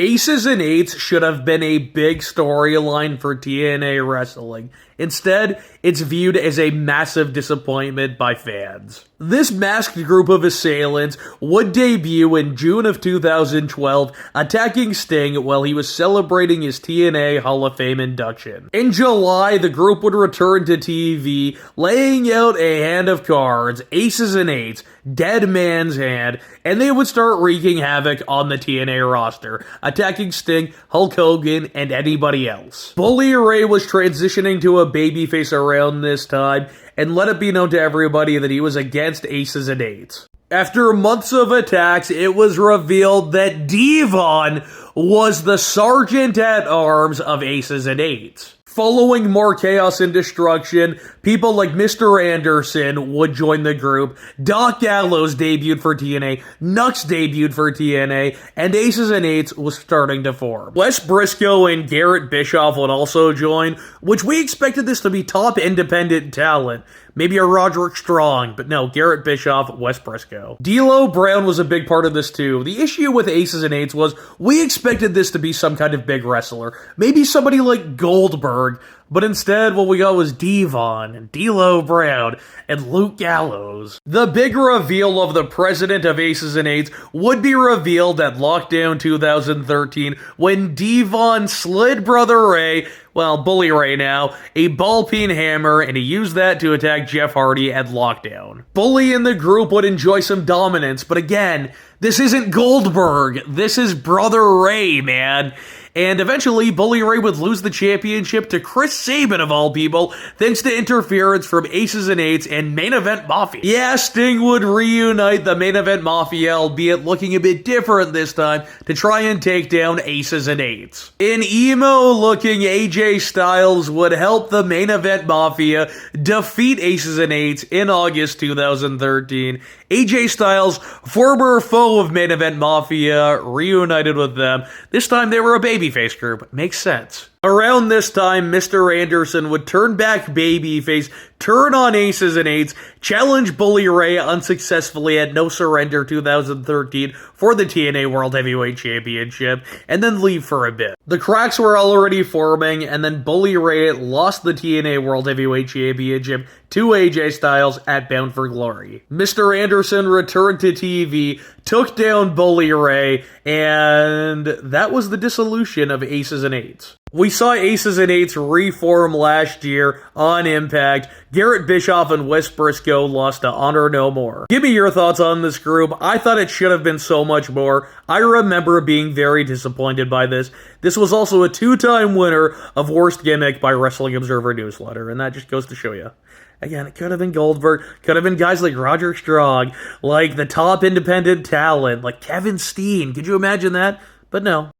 Aces and Eights should have been a big storyline for TNA Wrestling. Instead, it's viewed as a massive disappointment by fans. This masked group of assailants would debut in June of 2012, attacking Sting while he was celebrating his TNA Hall of Fame induction. In July, the group would return to TV, laying out a hand of cards, Aces and Eights, Dead Man's Hand, and they would start wreaking havoc on the TNA roster, attacking Sting, Hulk Hogan, and anybody else. Bully Ray was transitioning to a babyface around this time, and let it be known to everybody that he was against Aces and Eights. After months of attacks, it was revealed that Devon was the Sergeant-at-Arms of Aces and Eights. Following more chaos and destruction, people like Mr. Anderson would join the group, Doc Gallows debuted for TNA, Nux debuted for TNA, and Aces and Eights was starting to form. Wes Briscoe and Garrett Bischoff would also join, which we expected this to be top independent talent. Maybe a Roderick Strong, but no, Garrett Bischoff, Wes Briscoe. D'Lo Brown was a big part of this too. The issue with Aces and Eights was we expected this to be some kind of big wrestler. Maybe somebody like Goldberg, but instead what we got was Devon, and D'Lo Brown, and Luke Gallows. The big reveal of the president of Aces and Eights would be revealed at Lockdown 2013 when Devon slid Brother Ray, well, Bully Ray now, a ball-peen hammer, and he used that to attack Jeff Hardy at Lockdown. Bully and the group would enjoy some dominance, but again, this isn't Goldberg, this is Brother Ray, man. And eventually, Bully Ray would lose the championship to Chris Sabin, of all people, thanks to interference from Aces and Eights and Main Event Mafia. Yeah, Sting would reunite the Main Event Mafia, albeit looking a bit different this time, to try and take down Aces and Eights. An emo-looking AJ Styles would help the Main Event Mafia defeat Aces and Eights in August 2013. AJ Styles, former foe of Main Event Mafia, reunited with them. This time they were a babyface group. Makes sense. Around this time, Mr. Anderson would turn back babyface, turn on Aces and Eights, challenge Bully Ray unsuccessfully at No Surrender 2013 for the TNA World Heavyweight Championship, and then leave for a bit. The cracks were already forming, and then Bully Ray lost the TNA World Heavyweight Championship to AJ Styles at Bound for Glory. Mr. Anderson returned to TV, took down Bully Ray, and that was the dissolution of Aces and Eights. We saw Aces and Eights reform last year on Impact. Garrett Bischoff and Wes Briscoe lost to Honor No More. Give me your thoughts on this group. I thought it should have been so much more. I remember being very disappointed by this. This was also a 2-time winner of Worst Gimmick by Wrestling Observer Newsletter, and that just goes to show you. Again, it could have been Goldberg, could have been guys like Roger Strong, like the top independent talent, like Kevin Steen. Could you imagine that? But no.